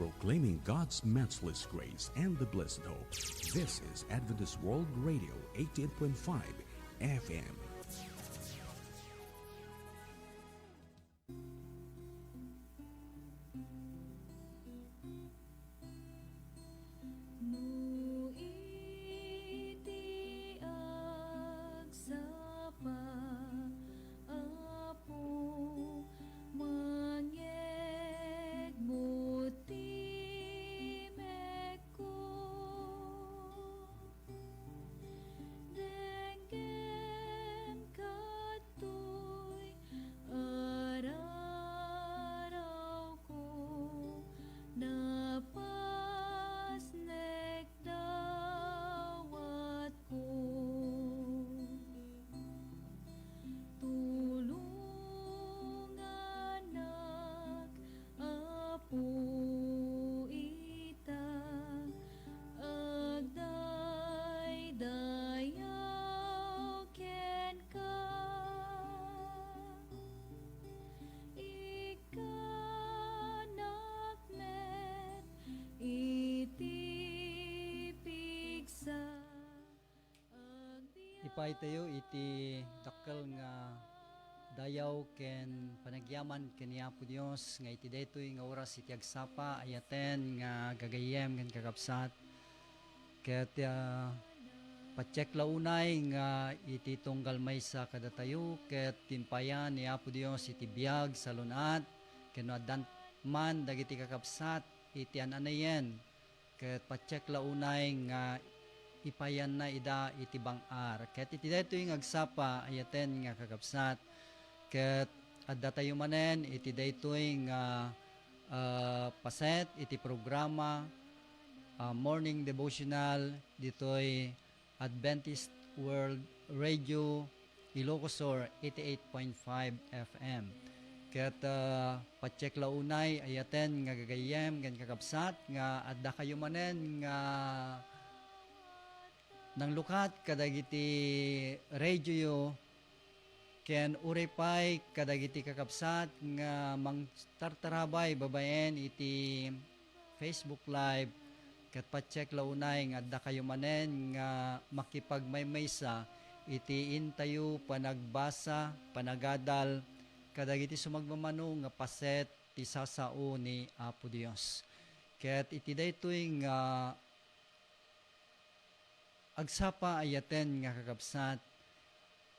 proclaiming God's matchless grace and the blessed hope. This is Adventist World Radio 88.5 FM. Ipay tayo iti dakkel nga dayaw ken panagyaman ken ni Apo Dios nga iti daytoy nga oras iti agsapa ayaten nga gagayem ken kakabsat ket pacheck launay nga iti tunggal maysa kada tayo ket timpayan ni Apo Dios iti biag sa lunat ken addan man dagiti kakabsat iti ananayen ket pacheck launay nga ipayan na ida iti bangar ket iti daytoy nga agsapa ayaten nga kakabsat ket adda tayo manen iti daytoy nga paset iti programa morning devotional ditoy Adventist World Radio Ilocosur 88.5 FM ket pacheck launay ayaten nga gagayem ken kakabsat nga adda kayo manen nga nang lukat kadagiti radio ken urepay kadagiti kakabsat nga mangtartarabay babaen iti Facebook Live ket pacheck launay nga adda kayo manen nga makipagmaymaysa iti intayo panagbasa panagadal kadagiti sumagmamano nga paset ti sasao ni Apo Dios ket iti daytoy nga agsapa ayaten nga kakabsat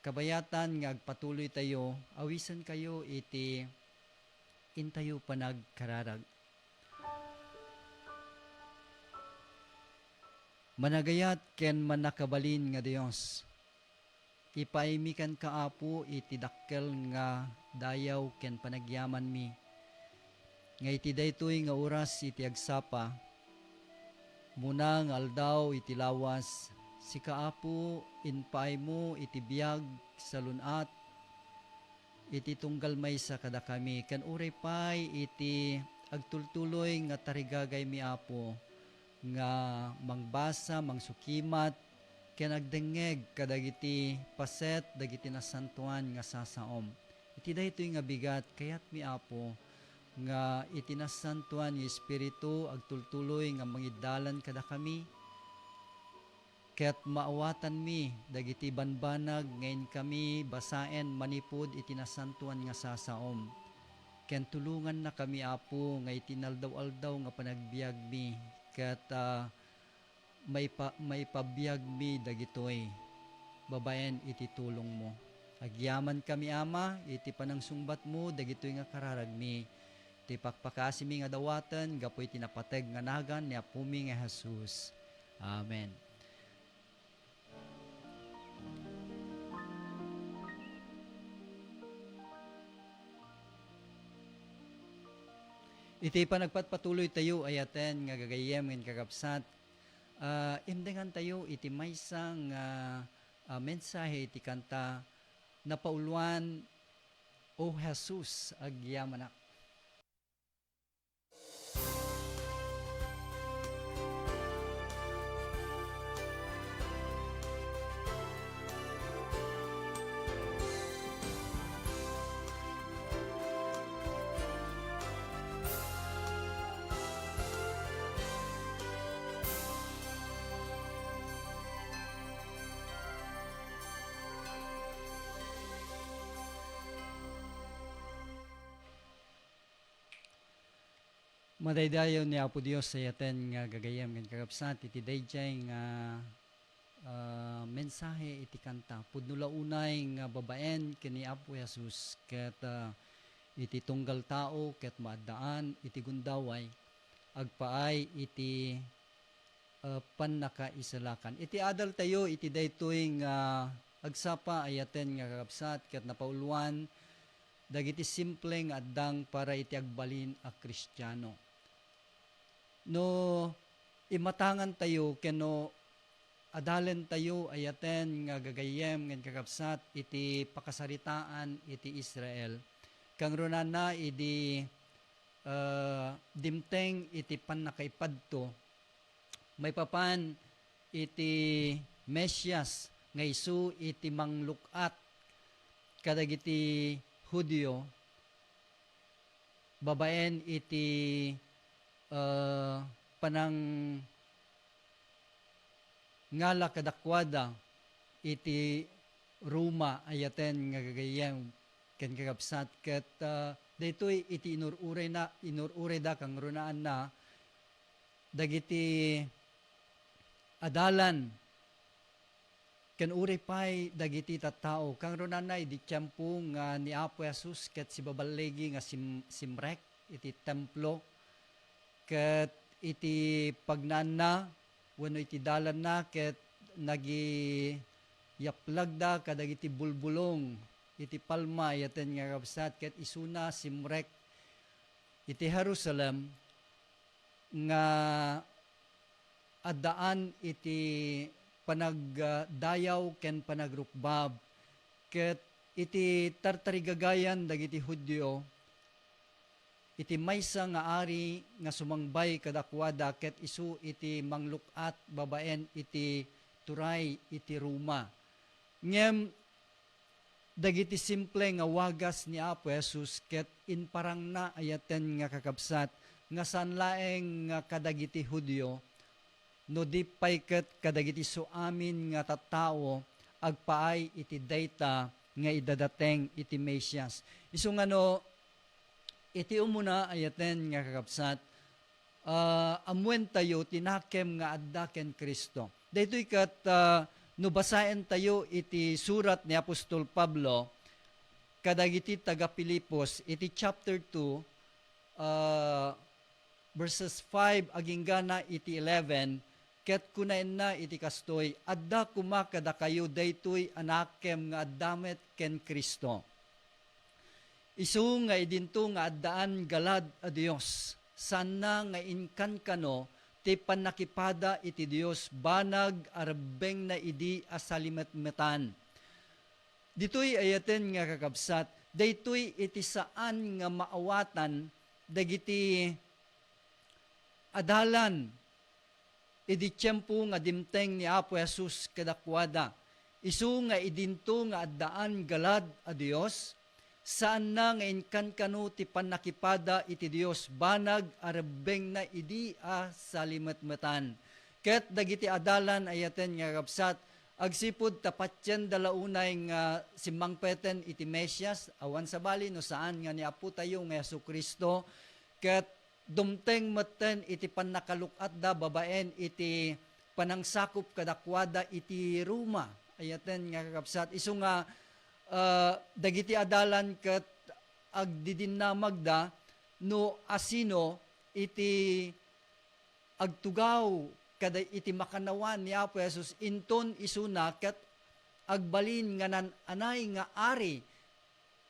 kabayatan nga agpatuloy tayo awisan kayo iti intayo panagkararag managayat ken manakabalin nga Dios ipaimikan kaapo iti dakkel nga dayaw ken panagyaman mi nga iti daytoy nga oras iti agsapa munang aldaw iti lawas si kaapo inpaay mo iti biag sa lunat iti tunggal maysa kada kami ken uray pay iti agtultuloy nga tarigagay mi Apo nga mangbasa mangsukimat ken agdengeg kadagiti paset dagiti nasantuan nga sasaom iti daytoy nga bigat kayat mi Apo nga iti nasantuan nga espiritu agtultuloy nga mangidalan kada kami ket maawatan mi dagiti banbanag ngayon kami basaen manipud iti nasantuan nga sasaom ken tulungan na kami Apo nga iti naldaw-aldaw nga panagbiag mi ket may pabiyag mi dagitoy babaen iti tulong mo agyaman kami Ama iti panangsungbat mo dagitoy nga kararag mi ti pakpakasi mi nga dawaten gapu iti napateg nga nagan ni Apo mi nga Jesus. Amen. Iti panagpatpatuloy tayo ayaten nga gagayem ngin kakabsat imdengan tayo iti maysang mensahe iti kanta napauluan o Jesus agyamanak. Madaydayon ni Apo Dios sa yaten nga gagayam nga kakabsat iti dayjay nga mensahe iti kanta. Pudno launay nga babaen kini Apo Jesus ket iti tunggal tao ket maadaan iti gundaway agpaay iti pannakaisalakan. Iti adal tayo iti daytoy nga agsapa ayaten nga kakabsat ket napauluan dagiti simple nga addang para iti agbalin a Kristiyano. No imatangan tayo keno adalen tayo ayaten nga gagayem nga kakabsat iti pakasaritaan iti Israel. Kang runan na iti dimteng iti pannakaipadto may papan iti Mesyas nga isu iti manglukat kadagiti Hudyo babaen iti panang ngala kadakwada iti Roma ayaten nga gagayem ken kakabsat ket daytoy iti inururay da kang runaan na dagiti adalan ken uray pay dagiti tattao kang runaan na idi tiyempo nga ni Apo Jesus ket si babalegi nga simrek iti templo ket iti pagnaan na wenno iti dalan na ket nagi yaplag da kadagiti bulbulong iti palma yaten nga kabsat ket isuna simrek iti Jerusalem nga addaan iti panagdayaw ken panagrukbab ket iti tartarigagayan dagiti Hudyo iti maysa nga ari nga sumangbay kadakwada ket isu iti manglukat babaen iti turay iti Roma. Ngem dagiti simple nga wagas ni Apo Jesus ket inparang na ayaten nga kakabsat nga sanlaeng nga kadagiti Hudyo no di pay ket kadagiti suamin nga tattao agpaay iti dayta nga idadateng iti Mesyas. Isu ngano iti umuna ayaten nga kakabsat amwen tayo tinakem nga adda ken Kristo. Daytoy ket no basaen tayo iti surat ni Apostol Pablo kadagiti taga Pilipos iti chapter 2 verses 5 aginggana iti 11 ket kunaen na iti kastoy adda kuma kada kayo daytoy anakem nga addamet ken Kristo. Isu nga idinto nga addaan galad a Dios sana nga inkan kano ti pannakipada iti Dios banag arbeng na idi asalimetmetan. Ditoy ayaten nga kakabsat daytoy iti saan nga maawatan dagiti adalan idi tiyempo nga dimteng ni Apo Jesus kadakwada. Isu nga idinto nga addaan galad a Dios saan na nga inkan kano ti pannakipada iti Dios banag arbeng na idi a salimetmetan. Ket dagiti adalan ayaten nga kakabsat agsipud tapatyen dalaunay nga simmangpeten iti Mesyas awan sa bali no saan nga ni Apo tayo nga Jesucristo ket dumteng metten iti pannakalukat da babaen iti panangsakop kadakwada iti Roma ayaten nga kakabsat. Isu nga dagiti adalan ket agdidinamag da no asino iti agtugaw kada iti makanawan ni Apo Jesus inton isuna ket agbalin nga anay nga ari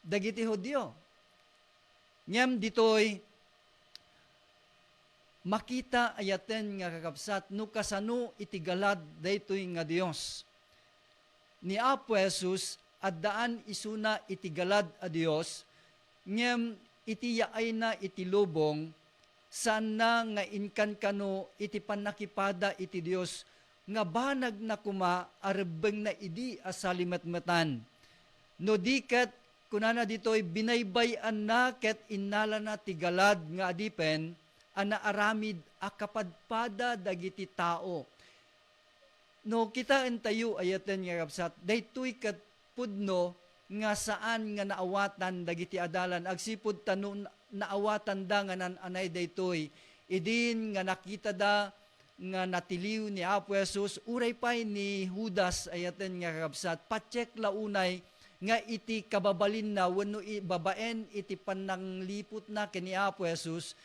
dagiti Hudyo. Ngem ditoy makita ayaten nga kakabsat no kasano iti galad daytoy nga Dios ni Apo Jesus addaan isuna iti galad a Dios ngem iti yaay na iti lubong sana nga inkan kano iti pannakipada iti Dios nga banag na kuma arbeng na idi asalimetmetan. No diket kunana ditoy binaybayan na ket innala na ti galad nga adipen ana aramid a kapadpada dagiti tao. No kitaan tayo ayaten nga kapsat daytoy ket pudno nga saan nga naawatan dagiti adalan agsipud naawatan da nga nananay daytoy, idin nga nakita da nga natiliw ni Apo Jesus, uray pay ni Judas ayaten nga kakabsat, pacheck launay nga iti kababalin na wenno babaen iti pananglipot na kini Apo Jesus,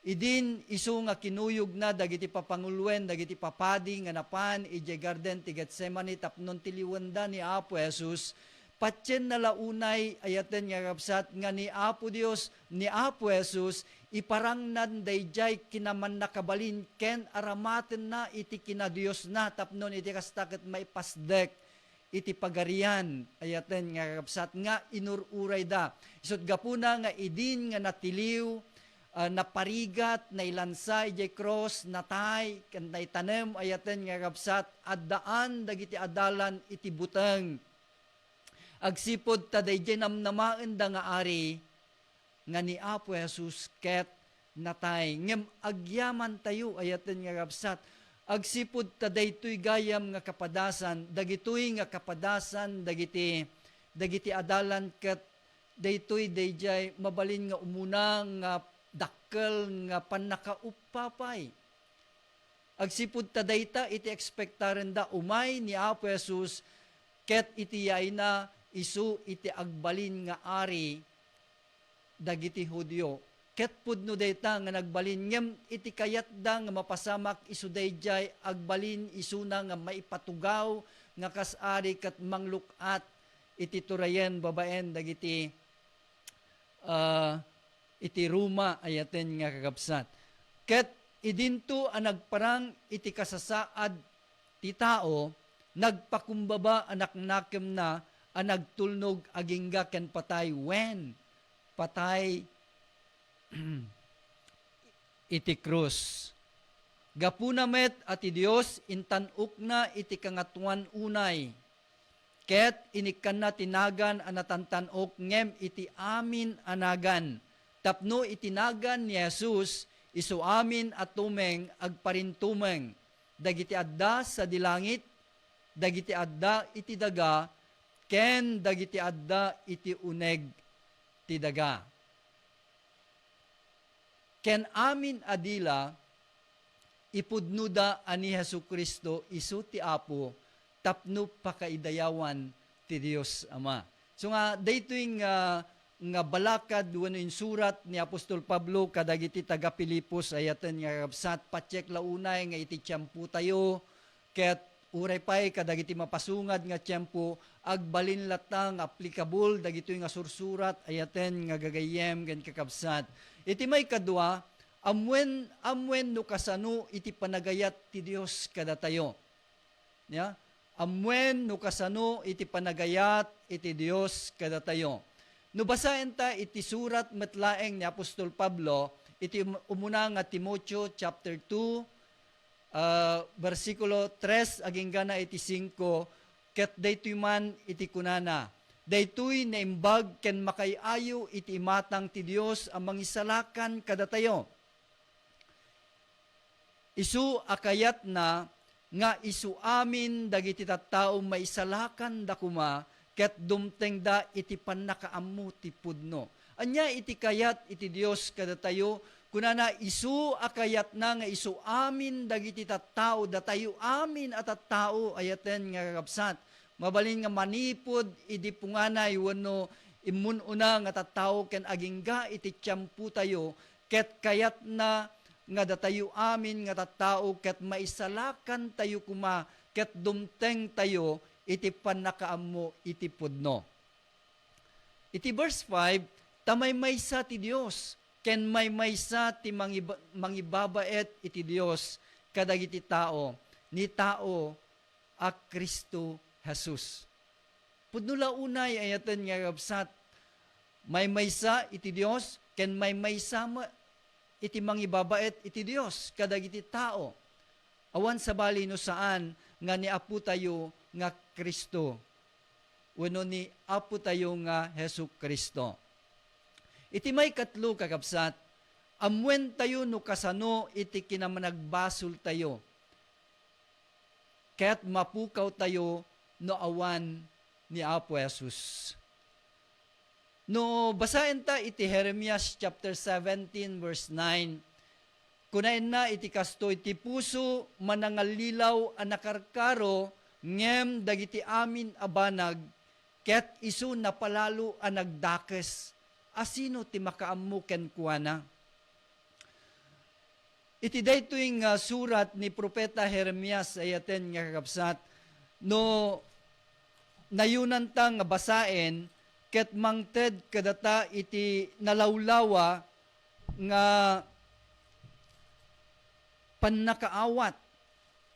idin isu nga kinuyog na dagiti papangulwen dagiti papadi nga napan ije garden ti Getsemani tapnon tiliwanda ni Apo Jesus, patyen na launay ayaten nga kakabsat nga ni Apo Dios ni Apo Jesus iparangnan dayjay kinaman nakabalin ken aramaten na iti kinadiyos na tapnon iti kastakit maipasdek iti pagarian ayaten nga kakabsat nga inururay da. Isut gapuna nga idin nga natiliw, naparigat, nailansa, ijay cross, natay, kan naitanem ayaten nga kakabsat, addaan dagiti adalan iti buteng. Agsipod ta dayjay namnamaen da nga ari, nga ni Apo Jesus ket natay. Ngem agyaman tayo ayaten nga kakabsat, agsipod ta daytoy gayam nga kapadasan, dagitoy nga kapadasan, dagiti adalan ket daytoy dayjay mabalin nga umuna nga dakkel nga panakaupapay. Agsipod ta dayta iti ekspektaren da umay ni Apo Jesus ket iti yay na isu iti agbalin nga ari dagiti Hudyo. Ket pudno dayta nga nagbalin ngem iti kayat da nga mapasamak isu dayjay agbalin isuna nga maipatugaw nga kasari ket manglukat iti turayen babaen dagiti iti Roma ayaten nga kakabsat. Ket idinto ang nagparang iti kasasaad ti tao, nagpakumbaba anak nakem na ang nagtulnog agingga ken patay wen patay iti krus. Gapuna met ati Dios intanuk na iti kangatuan unay. Ket inikan na tinagan anatantanok ngem iti amin anagan. Tapno itinagan ni Jesus isu amin at tumeng agparintumeng. Dagiti adda sa dilangit, dagiti adda iti daga, ken dagiti adda iti uneg ti daga. Ken amin adila, ipudnuda ani Jesucristo isu ti Apo, tapno pakaidayawan ti Dios Ama. So nga, daytoy nga balakad wano in surat ni Apostol Pablo kadagiti taga Pilipos ayaten nga kabsat pacheck launay nga iti tiyempo tayo, ket uray pay kadagiti mapasungad nga tiyempo, agbalin latang applicable dagitoy nga sursurat ayaten nga gagayem ken kakabsat. Iti may kadwa, amwen no kasano iti panagayat ti Dios kada tayo. Ya? Amwen no kasano iti panagayat iti Dios kada tayo. No basaen ta iti surat metlaeng ni Apostol Pablo, iti umuna nga Timoteo chapter 2, versikulo 3 aging gana iti 5, ket daytoy man iti kunana. Daytoy naimbag ken makayayo iti imatang ti Dios ang mangisalakan kada tayo. Isu akayat na nga isu amin dagiti tattao maisalakan da kuma ket dumteng da iti pannakaammo ti pudno. Anya iti kayat iti Dios kada tayo kunana isu akayat na nga isu amin dagiti tattao da tayo amin at tattao ayaten nga kakabsat. Mabalin nga manipod idi punganay wano imununa nga tattao ken agingga iti tiyempo tayo ket kayat na nga datayo amin nga tattao ket maisalakan tayo kuma ket dumteng tayo iti pannakaammo iti pudno. Iti verse 5, tamay maysa ti Dios ken may maysa ti mangibabaet iti Dios kadagiti tao ni tao a Kristo Jesus. Pudno launay ayaten nga kabsat, may maysa iti Dios ken may maysa iti mangibabaet iti Dios kadagiti tao. Awan sa bali no saan nga ni Apo tayo nga Kristo. Wenno ni Apo tayo nga Hesu Kristo. Iti may katlo kakabsat, amwen tayo no kasano iti kinamanagbasol tayo. Kaya't mapukaw tayo no awan ni Apo Jesus. No, basahin ta iti Jeremias chapter 17 verse 9. Kunain na iti kastoy ti puso manangalilaw a nakarkaro ngem dagiti amin abanag ket isu napalalo a nagdakes. Asino ti makaammo ken kuana? Iti daytoy nga surat ni Propeta Jeremias ayaten nga kakabsat, no nayunan ta nga basaen, ket mangted kadata iti nalawlawa nga pannakaawat.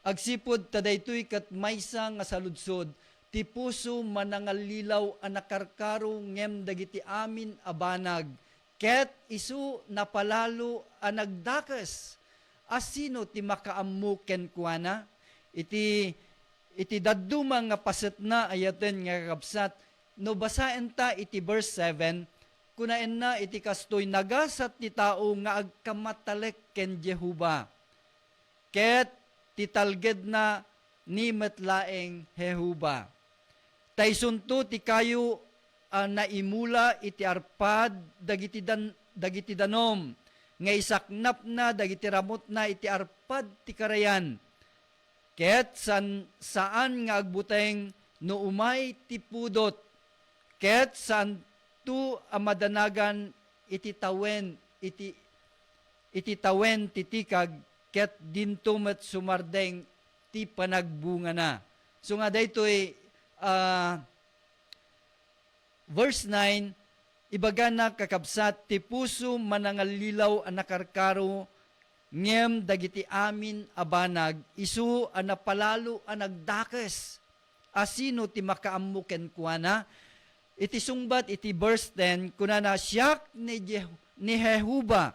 Agsipod ta daytoy ket maysa nga saludsod, ti puso manangalilaw a nakarkaro ngem dagiti amin abanag, ket isu napalalo a nagdakes. Asino ti makaammo ken kuana? Iti dadduma nga paset na ayaten nga kakabsat, no basaen ta iti verse 7, kunaen na iti kastoy nagasat ti tao nga agkamatalek ken Jehova, ket titalged na ni metlaeng Jehova. Taysunto ti kayo naimula iti arpad dagiti danom, nga isaknap na dagiti ramot na iti arpad ti karayan. Ket saan nga agbuteng no umay ti pudot, ket saan tu amadanagan iti tawen titikag, ket dinto met sumardeng ti panagbunga na. So nga daytoy verse 9, ibaga na kakabsat, ti puso manangalilaw a nakarkaro ngem dagiti amin abanag, isu a napalalo a nagdakes. Asino ti makaammo ken kuana? Iti sungbat iti verse 10, kunana siyak ni Jehova,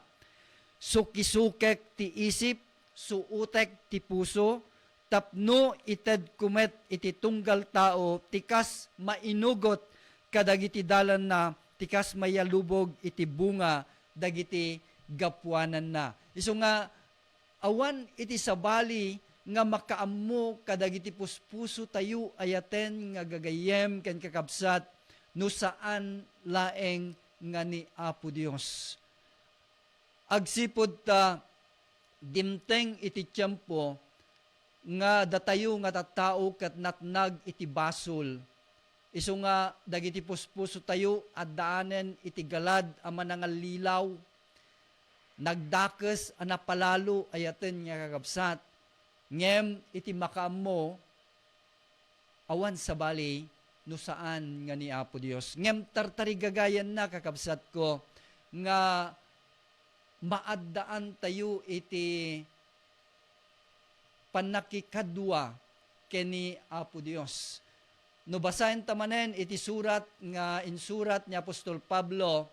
sukisukek ti isip, suutek ti puso, tapno ited kumet iti tunggal tao, tikas mainugot kadagiti dalan na, tikas mayalubog iti bunga dagiti gapuanan na. Isu nga awan iti sabali nga makaammo kadagiti puspuso tayo ayaten nga gagayem ken kakabsat no saan laeng nga ni Apo Dios. Agsipod ta dimteng iti tiyempo nga datayo nga tattao ket natnag iti basol. Isu nga dagiti puspuso tayo at daanen iti galad a manangalilaw, nagdakes a napalalo ayaten nga kakabsat, ngem iti makaammo awan sabali no saan nga ni Apo Dios. Ngem tartarigagayan na kakabsat ko nga maaddaan tayo iti panakikadwa keni Apo Dios. No basahin tamanen iti surat nga insurat ni Apostol Pablo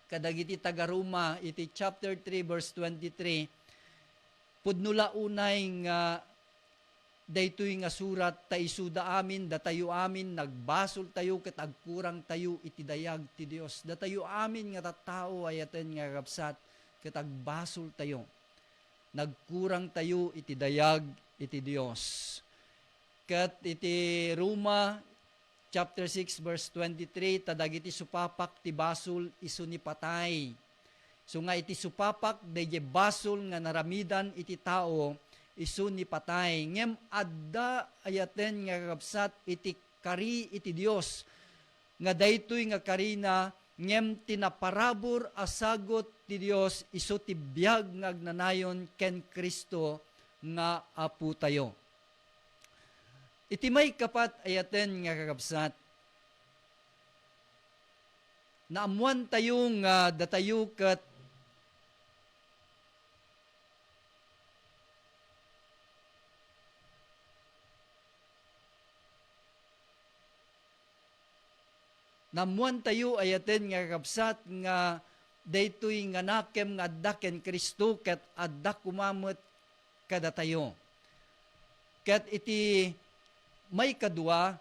kadagiti taga Roma iti chapter 3 verse 23, pudnula unay nga daytoy nga surat ta isuda amin datayo amin nagbasol tayo ket agkurang tayo iti dayag ti Dios. Datayo amin nga tattao ayaten nga kapsat ket agbasol tayo, nagkurang tayo iti dayag iti Dios. Ket iti Roma chapter 6 verse 23, tadagiti supapak ti basol isu ni patay. So nga iti supapak dayjay basol nga naramidan iti tao isu ni patay. Ngem adda ayaten nga kakabsat iti kari iti Dios nga daytoy nga karina ngem tinaparabor asagot ti Dios isu ti biag nga agnanayon ken Kristo nga Apo tayo. Iti may kapat ayaten nga kakabsat, naamuan tayong datayo ket namuan tayo ayaten nga kakabsat nga daytoy nga nakem nga adda ken Kristo ket adda kumamet kada tayo. Ket iti may kadua,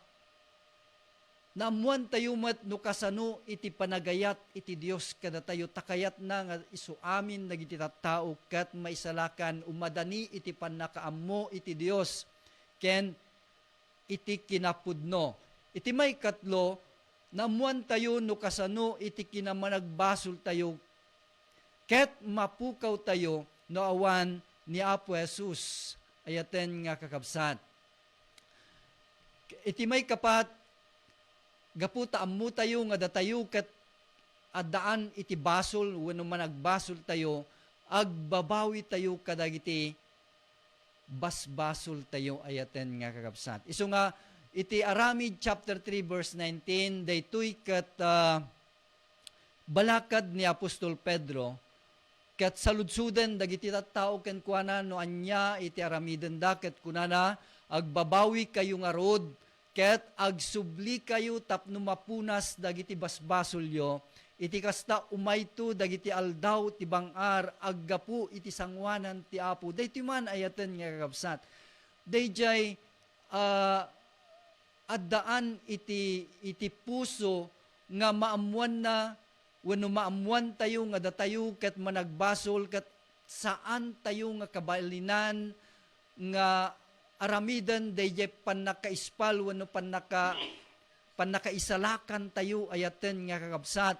naamuan tayo met no kasano iti panagayat iti Dios kada tayo takayat na nga isu amin dagiti tattao ket maisalakan umadani iti pannakaammo iti Dios ken iti kinapudno. Iti may katlo, namuan tayo no kasano iti kinamanagbasol tayo, ket mapukaw tayo no awan ni Apo Jesus. Ayaten nga kakabsat. Iti may kapat, gaputa ammo tayo nga datayo ket addaan iti basol wenno managbasol tayo, agbabawi tayo kadagiti basbasol tayo. Ayaten nga kakabsat. Isu nga iti Aramid chapter 3 verse 19, daytoy ket balakad ni Apostol Pedro, ket saludsuden dagiti tattao ken kuana no anya iti aramiden da, ket kunana agbabawi kayo nga rod, ket agsubli kayo tapno mapunas dagiti basbasolyo, iti kasta umayto dagiti aldaw ti bangar, aggapu iti sangwanan ti Apo. Daytoy man ayaten nga kakabsat. Dayjay addaan iti puso nga maamuan na wenno maamuan tayo nga datayo ket managbasol, ket saan tayo nga kabalinan nga aramiden dayjay pannakaispal wenno pannakaisalakan tayo. Ayaten nga kakabsat.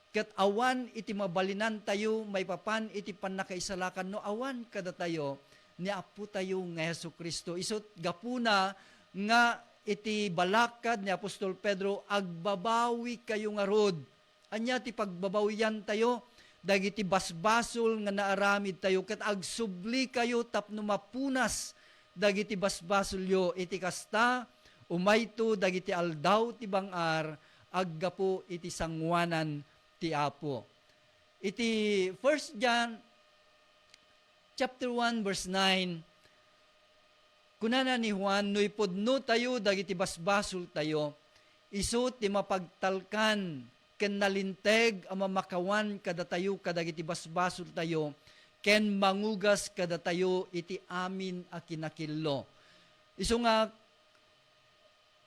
Ket awan iti mabalinan tayo may papan iti pannakaisalakan no awan kada tayo ni Apo tayo nga Hesukristo. Isut gapuna nga iti balakad ni Apostol Pedro, agbabawi kayo nga rod. Anya ti pagbabawian tayo, dagiti basbasol nga naaramid tayo, ket agsubli kayo tapno mapunas dagiti basbasolyo, iti kasta umayto dagiti aldaw ti bangar, aggapo iti sangwanan ti Apo. Iti 1 John chapter 1 verse 9, kunana ni Juan, no ipudno tayo dagiti basbasol tayo, isu ti mapagtalkan ken nalinteg ang mamakawan kada tayo kadagiti basbasol tayo, ken mangugas kada tayo iti amin a kinakillo. Isu nga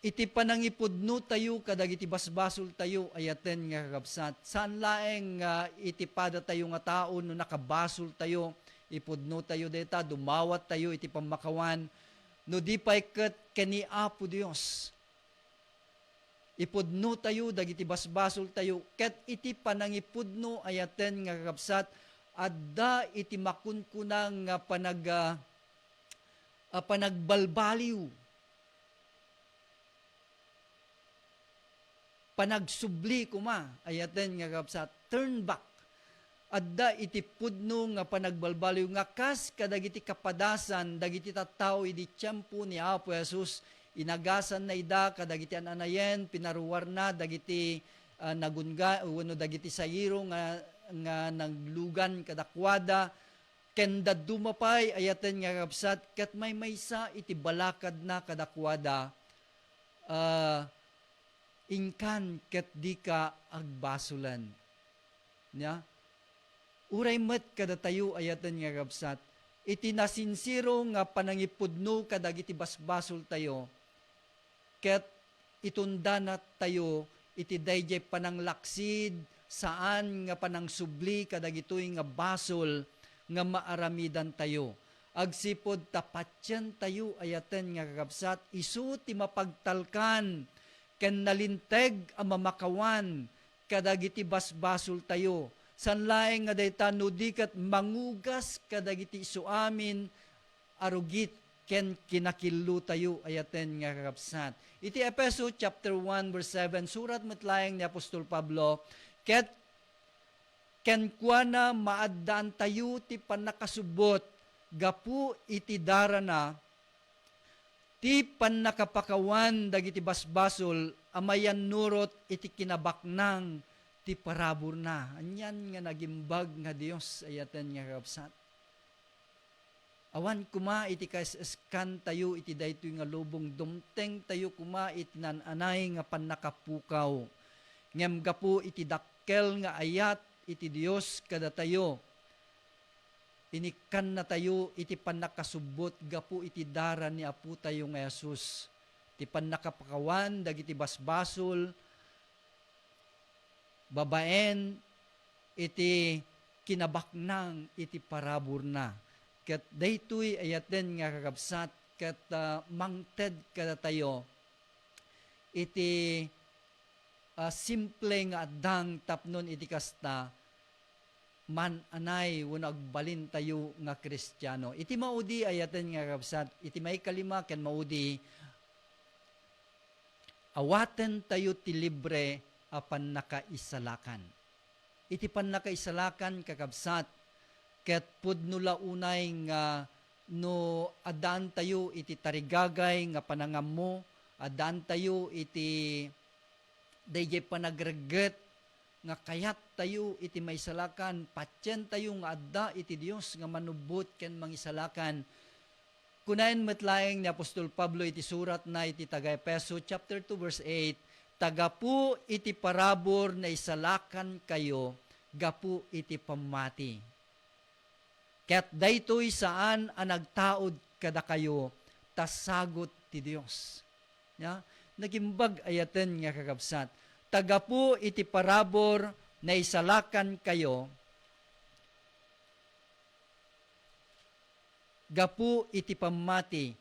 iti panangipudno tayo kadagiti basbasol tayo, ayaten nga kakabsat. Saan laeng iti pada tayo nga tao no nakabasol tayo, ipudno tayo deta, dumawat tayo iti pamakawan, no di pay ket kani Apo Dios. Ipudno tayo dagiti basbasol tayo, ket iti panangipudno ayaten nga kakabsat, adda iti makunkunang nga panagbalbaliw, panagsubli kuma, ayaten nga kakabsat, turn back. Adda iti pudno nga panagbalbaliw nga kas kadagiti kapadasan dagiti tattao idi tiyempo ni Apo Jesus, inagasan na ida kadagiti ananayen, pinaruwar na dagiti nagunga wenno dagiti sayiro nga naglugan kadakwada, ken dumapay ayaten nga kakabsat, ket maysa iti balakad na kadakwada, ingkan ket di ka agbasolan. Nya? Uray met kada tayo ayaten nga kakabsat, iti nasinsiro nga panangipudno kadagiti basbasol tayo, ket itunda na tayo iti dayjay pananglaksid saan nga panangsubli kadagitoy nga basol nga maaramidan tayo. Agsipod tapatyan tayo ayaten nga kakabsat, isu ti mapagtalkan ken nalinteg ang mamakawan kadagiti basbasol tayo. Sanlaeng nga dayta no dikat mangugas kadagiti isu amin arugit ken kinakillo tayo ayaten nga kakabsat. Iti Efeso chapter 1 verse 7, surat metlayeng ni Apostol Pablo, ket ken kuana maaddaan tayo ti panakasubot gapu iti darana ti pannakapakawan dagiti basbasol amayan nurot iti kinabaknang ti parabor na. Anyan nga nagimbag nga Dios ayaten nga kakabsat. Awan kuma iti kaskan tayo iti daytoy nga lubong, dumteng tayo kuma iti nananay nga pannakapukaw. Ngem gapu iti dakkel nga ayat iti Dios kada tayo. Inikan na tayo iti pannakasubot gapu iti dara ni Apo tayo nga Jesus. Iti pannakapakawan dagiti basbasol, babaen iti kinabaknang iti parabor na. Ket daytoy ayaten nga kakabsat, ket mangted kada tayo iti simple nga adang tapnon iti kasta man anay wenno agbalin tayo nga Kristiyano. Iti maudi ayaten nga kabsat, iti may kalima ken maudi awaten tayo ti libre apan nakaisalakan. Iti pan nakaisalakan kakabsat ket pudno launay nga no adan tayo iti tarigagay nga panangam mo, adan tayo iti dayjay panagreget nga kayat tayo iti maisalakan, patyen tayo nga adda iti Dios nga manubot ken mangisalakan. Kunayan metlaeng ni Apostol Pablo iti surat na iti taga-Efeso chapter 2 verse 8, tagapu iti parabor na isalakan kayo, gapu iti pamati. Ket daytoy saan ang nagtaod kada kayo, tasagot ti Dios. Ya? Nagimbag ayaten nga kakabsat, tagapu iti parabor na isalakan kayo, gapu iti pamati,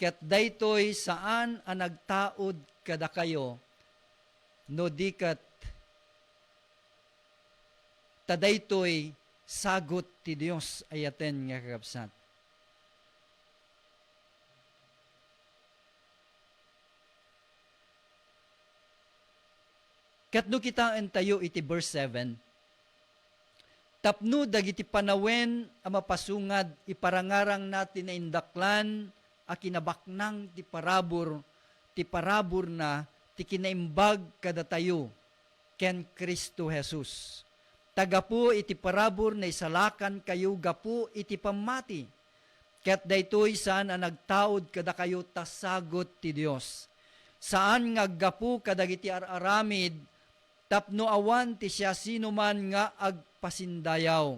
ket daytoy saan ang nagtaod kada kayo, no dikat tadaytoy sagot ti Dios ayaten nga kakabsat. Ket no kitaan tayo iti verse 7, tapno dagiti panawen a mapasungad iparangarang natin na indaklan a kinabaknang ti parabor na ti kinaimbag kada tayo ken Kristo Jesus. Tagapu iti parabor na isalakan kayo gapu iti pamati. Ket daytoy saan ang nagtaod kada kayo tasagot ti Dios. Saan nga gapu kadagiti araramid tapno awan ti siya sino man nga agpasindayaw.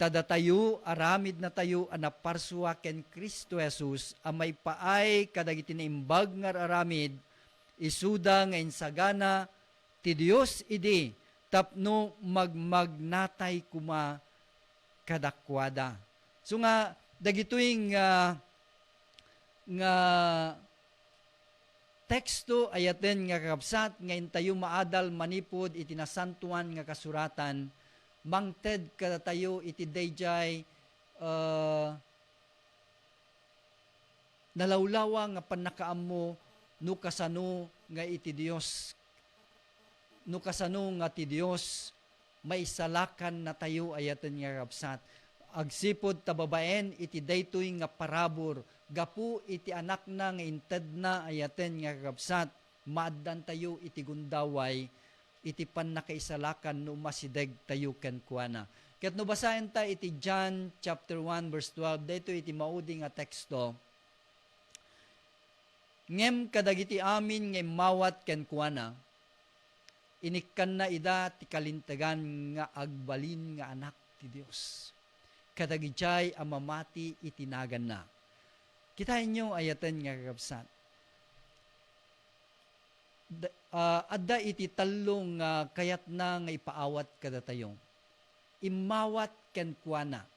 Tada tayo, aramid na tayo anaparswa ken Kristo Jesus, amay paay kadagiti naimbag nga aramid, isuda nga insagana, ti Dios idi, tapno magmagnatay kuma kadakwada. So nga, dagitoy nga teksto ayaten nga kakabsat ngayon tayo maadal manipod iti nasantuan nga kasuratan mangted kada tayo iti dayjay nalawlawa nga panakaam mo no kasano nga iti Dios no kasano nga ti Dios maisalakan na tayo ayaten nga kakabsat agsipod tababaen iti daytoy nga parabor gapu iti anak na nga inted na ayaten nga kakabsat maaddan tayo iti gundaway iti pan nakaisalakan no masideg tayo ken kuana. Ket no basahen ta iti John chapter 1 verse 12 dayto iti maudi nga teksto. Ngem kadagiti amin nga mawat ken kuana inikkan na ida ti kalintegan nga agbalin nga anak ti Dios. Kadagijay amamati itinagan na. Kitain nyo ayaten nga kakabsat. Adda iti talong kayat na nga ipaawat kada tayo. Imawat ken kuana.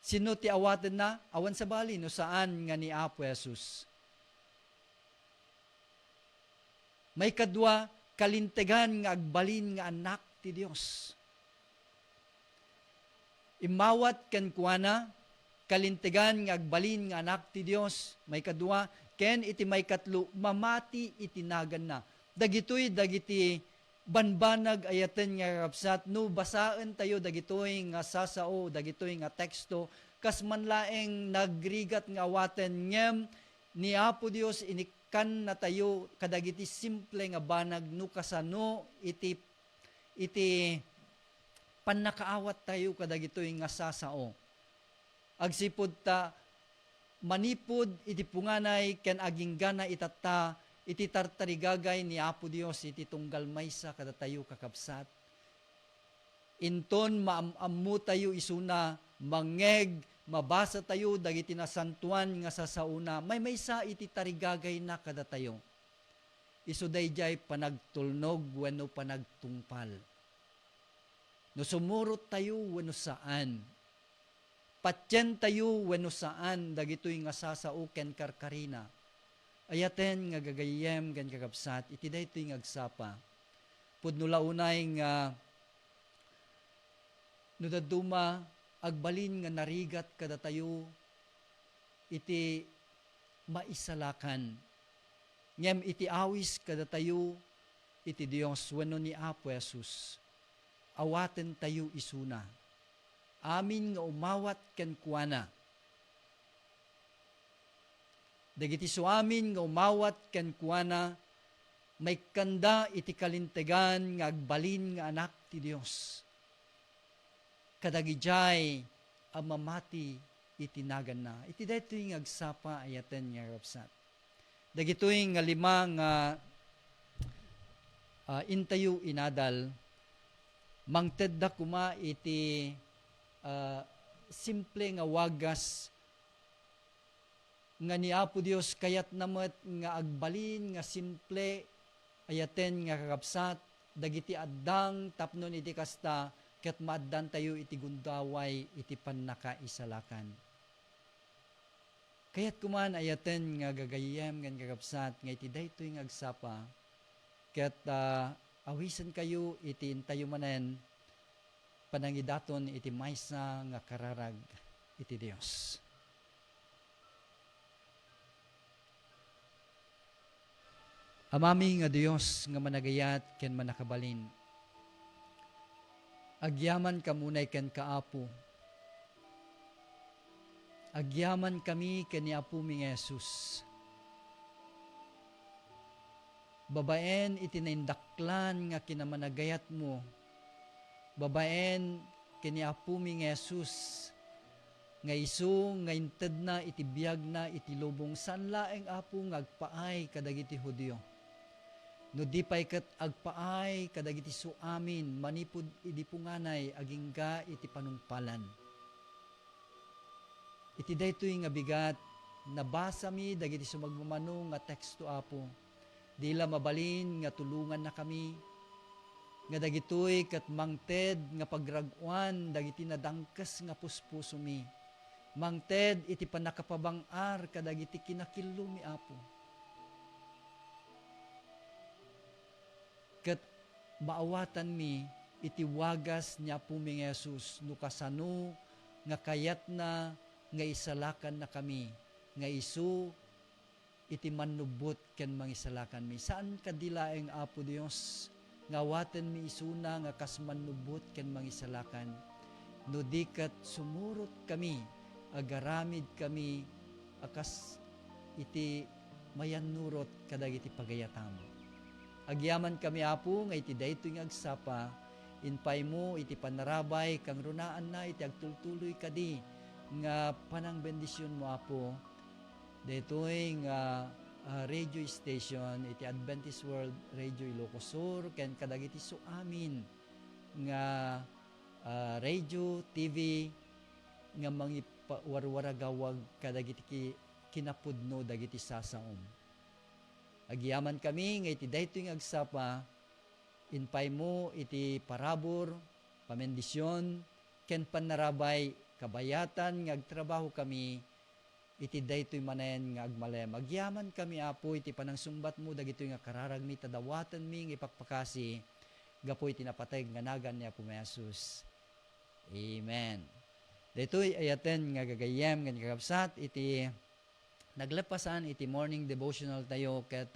Sino ti awaten na? Awan sa bali no saan nga ni Apo Jesus. May kadwa kalintegan nga agbalin nga anak ti Dios. Imawat ken kuana kalintegan nga agbalin nga anak ti Dios, may kadua, ken iti may katlo, mamati itinagan na. Dagitoy, dagiti banbanag ayaten nga kapsat, no basaan tayo dagitoy nga sasao, dagitoy nga teksto, kas manlaeng nagrigat nga awaten ngem, ni Apo Dios inikan na tayo, kadagiti simple nga banag, no kasano, iti panakaawat tayo kadagitoy nga sasao. Agsipod ta manipod iti punganay ken aging gana itata iti tartarigagay ni Apo Dios iti tunggal maysa kada tayo kakabsat. Inton maamammo tayo isuna mangeg mabasa tayo dagiti nasantuan nga sasauna may maysa iti tarigagay na kada tayo. Isu dayjay panagtulnog wenno panagtungpal. No sumurot tayo wenno saan. Patyen tayo wenno saan dagitoy nga sasao ken karkarina. Ayaten nga gagayem ken kakabsat iti daytoy nga agsapa. pudno launay nga no daduma agbalin nga narigat kada tayo iti maisalakan. Ngem iti awis kada tayo iti Dios wenno ni Apo Jesus. Awaten tayo isuna. Amin nga umawat ken kuana. Dagiti suamin nga umawat ken kuana may kanda iti kalintegan nga agbalin nga anak ti Dios. Kadagijay ang mamati itinagan na. Iti daytoy nga agsapa ayaten nga rapsat. Dagitoy nga lima nga intayo inadal mangted da kuma iti simple nga wagas nga ni Apo Dios kayat namet nga agbalin nga simple ayaten nga kakabsat dagiti addang tapnon iti kasta ket maaddan tayo iti gundaway iti pannakaisalakan. Kayat kuman ayaten nga gagayem ngan kakabsat nga iti daytoy nga agsapa ket awisan kayo iti intayo manen panangidaton iti maysa nga kararag iti Dios. Amami nga Dios nga managayat ken manakabalin. Agyaman kamunay ken kaapo. Agyaman kami ken ni Apo mi nga Jesus. Babaen iti naindaklan nga kinamanagayat mo. Babaen ken ni Apo mi nga Jesus. Nga isu nga inted na iti biyag na iti lubong san laeng Apo nga agpaay kadagiti Hudiyo. No di pay ket agpaay kadagiti suamin manipud idi punganay agingga iti panungpalan. Iti daytoy nga bigat nabasa mi dagiti sumagmamano nga teksto Apo. Dila mabalin nga tulungan na kami nga dagitoy ket mangted nga pagrag-uan dagiti nadangkes nga puspuso mi. Mangted iti panakapabang-ar kadagiti kinakillo mi Apo. Ket maawatan mi iti wagas ni Apo mi nga Jesus no kasano nga kayat na nga isalakan na kami nga isu iti manubot ken mangisalakan mi. Saan kadilaeng Apo Dios nga waten mi isuna nga kas manubot ken mangisalakan no di ket sumurot kami agaramid kami akas iti mayanurot kadagiti pagayatam. Agyaman kami Apo nga iti daytoy nga agsapa inpay mo iti panarabay kang runaan na iti agtultuloy kadi nga panang bendisyon mo Apo daytoy nga radio station iti Adventist World Radio Ilocos Sur ken kadagiti suamin nga radio TV nga mangipawarwaragawag kadagiti kinapudno dagiti sasaom. Agyaman kami nga iti daytoy nga agsapa inpay mo iti parabor pamendisyon ken panarabay kabayatan nga agtrabaho kami iti daytoy manen nga agmalem. Agyaman kami Apo iti panangsumbat mo dagitoy nga kararag mi tadawatan mi nga ipakpakasi gapo iti napatay nga nagan ni Apo Jesus. Amen. Daytoy ayaten nga gagayem nga kakabsat iti naglepasan iti morning devotional tayo ket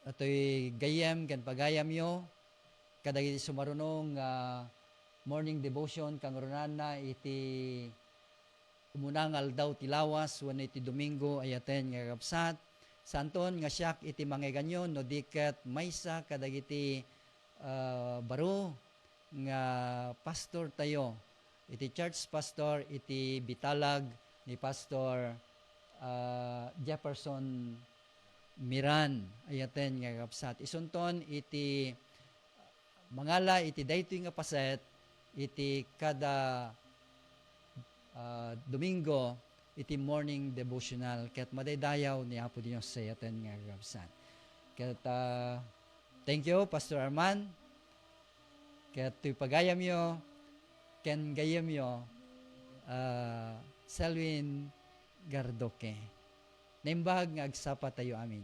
atoy gayem ken pagayam yo kadagiti sumarunong morning devotion kang runan na iti umunangal daw ti lawas wenno iti Domingo ayaten nga kakabsat santon nga siak iti mangeganyon no diket maysa kadagiti baro nga pastor tayo iti church pastor iti Bitalag ni Pastor Jefferson Miran ayaten nga kakabsat isunton iti mangala iti daytoy nga paset iti kada Domingo iti morning devotional ket madaydayaw ni Apo Dios sa ayaten nga kakabsat ket thank you Pastor Arman ket tuy pagayam yo ken gayam yo Selwyn Gardoque. Naimbag nga agsapa tayo amin.